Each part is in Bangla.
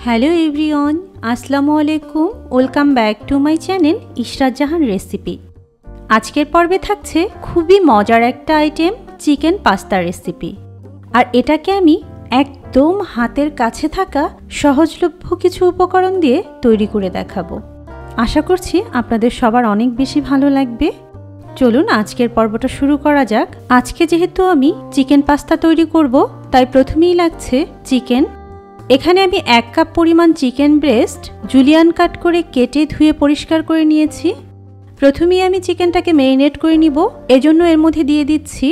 হ্যালো এভরিওয়ান, আসসালামু আলাইকুম। Welcome back to my channel Ishrat Jahan recipe. আজকের পর্বে থাকছে খুবই মজার একটা আইটেম, চিকেন পাস্তা রেসিপি। আর এটাকে আমি একদম হাতের কাছে থাকা সহজলভ্য কিছু উপকরণ দিয়ে তৈরি করে দেখাবো। আশা করছি আপনাদের সবার অনেক বেশি ভালো লাগবে। চলুন আজকের পর্বটা শুরু করা যাক। আজকে যেহেতু আমি চিকেন পাস্তা তৈরি করব, তাই প্রথমেই লাগছে চিকেন। এখানে আমি 1 কাপ পরিমাণ চিকেন ব্রেস্ট জুলিয়ান কাট করে কেটে ধুয়ে পরিষ্কার করে নিয়েছি। প্রথমেই আমি চিকেনটাকে ম্যারিনেট করে নিব। এজন্য এর মধ্যে দিয়ে দিচ্ছি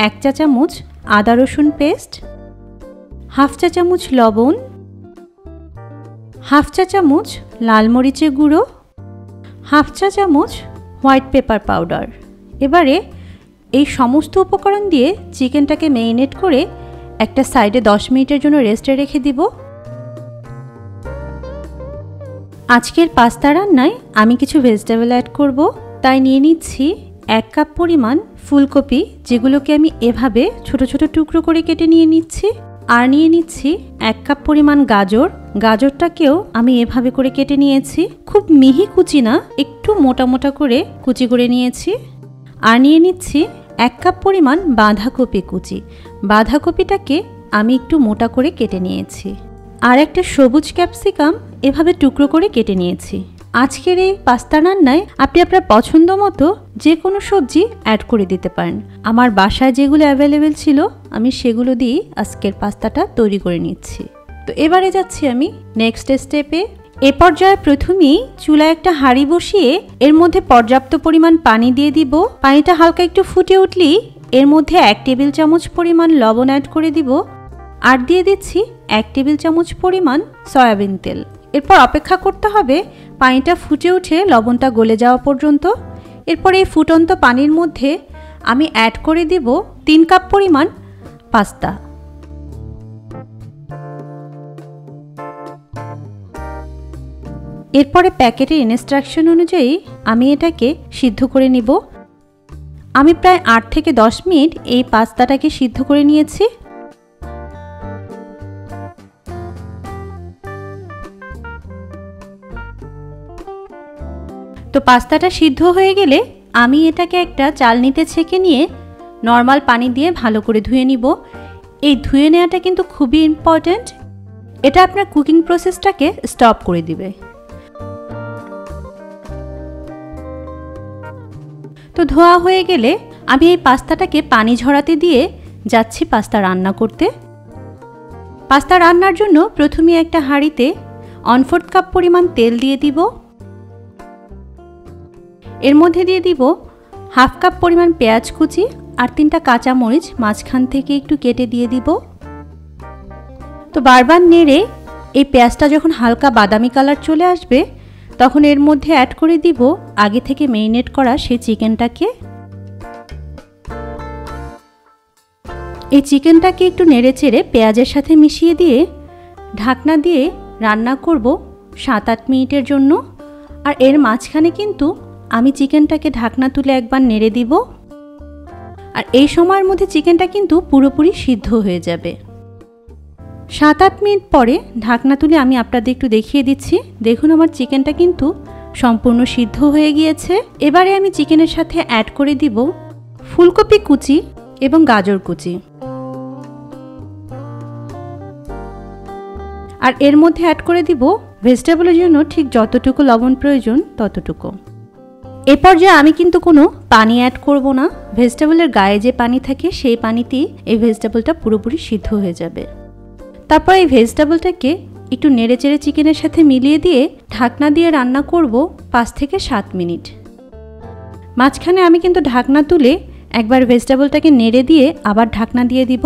1 চা চামচ আদা রসুন পেস্ট, হাফ চা চামচ লবণ, হাফ চা চামচ লাল মরিচের গুঁড়ো, হাফ চা চামচ হোয়াইট পেপার পাউডার। এবারে এই সমস্ত উপকরণ দিয়ে চিকেনটাকে ম্যারিনেট করে একটা সাইডে 10 মিনিটের জন্য রেস্টে রেখে দিব। আজকের পাস্তা রান্নায় আমি কিছু ভেজিটেবল অ্যাড করব, তাই নিয়ে নিচ্ছি 1 কাপ পরিমাণ ফুলকপি, যেগুলোকে আমি এভাবে ছোট ছোট টুকরো করে কেটে নিয়ে নিচ্ছি। আর নিয়ে নিচ্ছি 1 কাপ পরিমাণ গাজর। গাজরটাকেও আমি এভাবে করে কেটে নিয়েছি, খুব মিহি কুচি না, একটু মোটা মোটা করে কুচি করে নিয়েছি। আর নিয়ে নিচ্ছি 1 কাপ পরিমাণ বাঁধাকপি কুচি। বাঁধাকপিটাকে আমি একটু মোটা করে কেটে নিয়েছি। আর একটা সবুজ ক্যাপসিকাম এভাবে টুকরো করে কেটে নিয়েছি। আজকের এই পাস্তা রান্নায় আপনি আপনার পছন্দ মতো যে কোনো সবজি অ্যাড করে দিতে পারেন। আমার বাসায় যেগুলো অ্যাভেলেবেল ছিল আমি সেগুলো দিয়ে আজকের পাস্তাটা তৈরি করে নিচ্ছি। তো এবারে যাচ্ছি আমি নেক্সট স্টেপে। এ পর্যায়ে প্রথমেই চুলায় একটা হাঁড়ি বসিয়ে এর মধ্যে পর্যাপ্ত পরিমাণ পানি দিয়ে দিব। পানিটা হালকা একটু ফুটে উঠলেই এর মধ্যে 1 টেবিল চামচ পরিমাণ লবণ অ্যাড করে দিব। আর দিয়ে দিচ্ছি 1 টেবিল চামচ পরিমাণ সয়াবিন তেল। এরপর অপেক্ষা করতে হবে পানিটা ফুটে উঠে লবণটা গলে যাওয়া পর্যন্ত। এরপর এই ফুটন্ত পানির মধ্যে আমি অ্যাড করে দিব 3 কাপ পরিমাণ পাস্তা। এরপরে প্যাকেটের ইনস্ট্রাকশন অনুযায়ী আমি এটাকে সিদ্ধ করে নিব। আমি প্রায় 8 থেকে 10 মিনিট এই পাস্তাটাকে সিদ্ধ করে নিয়েছি। তো পাস্তাটা সিদ্ধ হয়ে গেলে আমি এটাকে একটা চালনিতে ছেঁকে নিয়ে নর্মাল পানি দিয়ে ভালো করে ধুয়ে নিব। এই ধুয়ে নেওয়াটা কিন্তু খুবই ইম্পর্ট্যান্ট, এটা আপনার কুকিং প্রসেসটাকে স্টপ করে দিবে। তো ধোয়া হয়ে গেলে আমি এই পাস্তাটাকে পানি ঝরাতে দিয়ে যাচ্ছি পাস্তা রান্না করতে। পাস্তা রান্নার জন্য প্রথমে একটা হাঁড়িতে 1/4 কাপ পরিমাণ তেল দিয়ে দিব। এর মধ্যে দিয়ে দিব হাফ কাপ পরিমাণ পেঁয়াজ কুচি আর 3টা কাঁচা মরিচ মাঝখান থেকে একটু কেটে দিয়ে দিব। তো বারবার নেড়ে এই পেঁয়াজটা যখন হালকা বাদামি কালার চলে আসবে তখন এর মধ্যে অ্যাড করে দিব আগে থেকে ম্যারিনেট করা সেই চিকেনটাকে। এই চিকেনটাকে একটু নেড়ে চেড়ে পেঁয়াজের সাথে মিশিয়ে দিয়ে ঢাকনা দিয়ে রান্না করব 7-8 মিনিটের জন্য। আর এর মাঝখানে কিন্তু আমি চিকেনটাকে ঢাকনা তুলে একবার নেড়ে দিব। আর এই সময়ের মধ্যে চিকেনটা কিন্তু পুরোপুরি সিদ্ধ হয়ে যাবে। 7-8 মিনিট পরে ঢাকনা তুলে আমি আপনাদের একটু দেখিয়ে দিচ্ছি। দেখুন আমার চিকেনটা কিন্তু সম্পূর্ণ সিদ্ধ হয়ে গিয়েছে। এবারে আমি চিকেনের সাথে অ্যাড করে দিব ফুলকপি কুচি এবং গাজর কুচি। আর এর মধ্যে অ্যাড করে দিব ভেজিটেবলের জন্য ঠিক যতটুকু লবণ প্রয়োজন ততটুকু। এ পর্যায়ে আমি কিন্তু কোনো পানি অ্যাড করব না। ভেজিটেবলের গায়ে যে পানি থাকে সেই পানিতেই এই ভেজিটেবলটা পুরোপুরি সিদ্ধ হয়ে যাবে। তারপর এই ভেজিটেবলটাকে একটু নেড়ে চেড়ে চিকেনের সাথে মিলিয়ে দিয়ে ঢাকনা দিয়ে রান্না করব 5 থেকে 7 মিনিট। মাঝখানে আমি কিন্তু ঢাকনা তুলে একবার ভেজিটেবলটাকে নেড়ে দিয়ে আবার ঢাকনা দিয়ে দিব।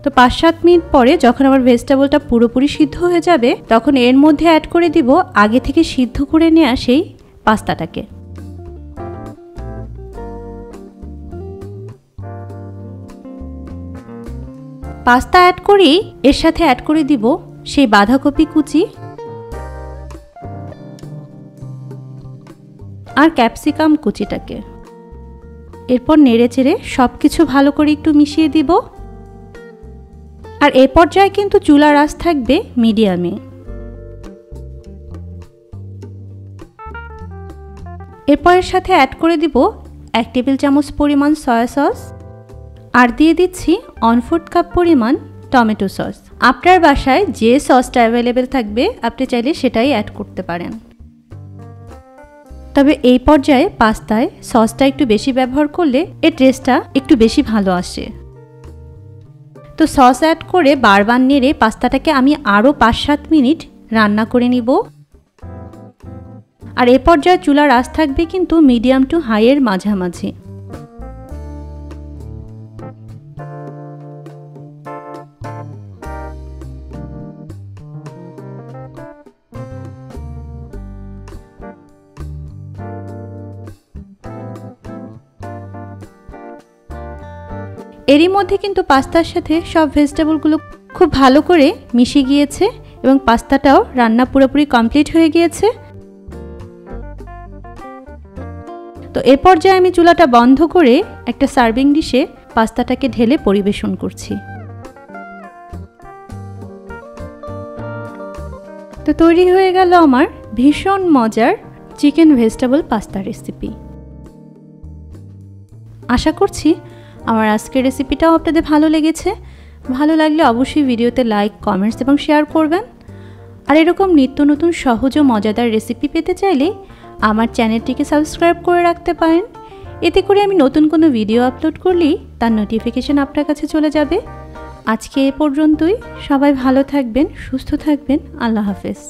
তো 5-7 মিনিট পরে যখন আমার ভেজিটেবলটা পুরোপুরি সিদ্ধ হয়ে যাবে তখন এর মধ্যে অ্যাড করে দিব আগে থেকে সিদ্ধ করে নেওয়া সেই পাস্তাটাকে। পাস্তা অ্যাড করেই এর সাথে অ্যাড করে দিব সেই বাঁধাকপি কুচি আর ক্যাপসিকাম কুচিটাকে। এরপর নেড়ে চেড়ে সব কিছু ভালো করে একটু মিশিয়ে দিব। আর এই পর্যায়ে কিন্তু চুলার আঁচ থাকবে মিডিয়ামে। এরপর এর সাথে অ্যাড করে দিব 1 টেবিল চামচ পরিমাণ সয়া সস আর দিয়ে দিচ্ছি 1/4 কাপ পরিমাণ টমেটো সস। আপনার বাসায় যে সসটা অ্যাভেলেবেল থাকবে আপনি চাইলে সেটাই অ্যাড করতে পারেন। তবে এই পর্যায়ে পাস্তায় সসটা একটু বেশি ব্যবহার করলে এর টেস্টটা একটু বেশি ভালো আসে। তো সস অ্যাড করে বারবার নেড়ে পাস্তাটাকে আমি আরও 5-7 মিনিট রান্না করে নিব। আর এই পর্যায়ে চুলার আঁচ থাকবে কিন্তু মিডিয়াম টু হাইয়ের মাঝামাঝি। এরই মধ্যে কিন্তু পাস্তার সাথে সব ভেজিটেবলগুলো খুব ভালো করে মিশে গিয়েছে এবং পাস্তাটাও রান্না পুরোপুরি কমপ্লিট হয়ে গিয়েছে। তো এ পর্যায়ে আমি চুলাটা বন্ধ করে একটা সার্ভিং ডিশে পাস্তাটাকে ঢেলে পরিবেশন করছি। তো তৈরি হয়ে গেল আমার ভীষণ মজার চিকেন ভেজিটেবল পাস্তা রেসিপি। আশা করছি আমার আজকের রেসিপিটাও আপনাদের ভালো লেগেছে। ভালো লাগলে অবশ্যই ভিডিওতে লাইক, কমেন্টস এবং শেয়ার করবেন। আর এরকম নিত্য নতুন সহজ ও মজাদার রেসিপি পেতে চাইলে আমার চ্যানেলটিকে সাবস্ক্রাইব করে রাখতে পারেন। এতে করে আমি নতুন কোনো ভিডিও আপলোড করলেই তার নোটিফিকেশন আপনার কাছে চলে যাবে। আজকে এ পর্যন্তই। সবাই ভালো থাকবেন, সুস্থ থাকবেন। আল্লাহ হাফেজ।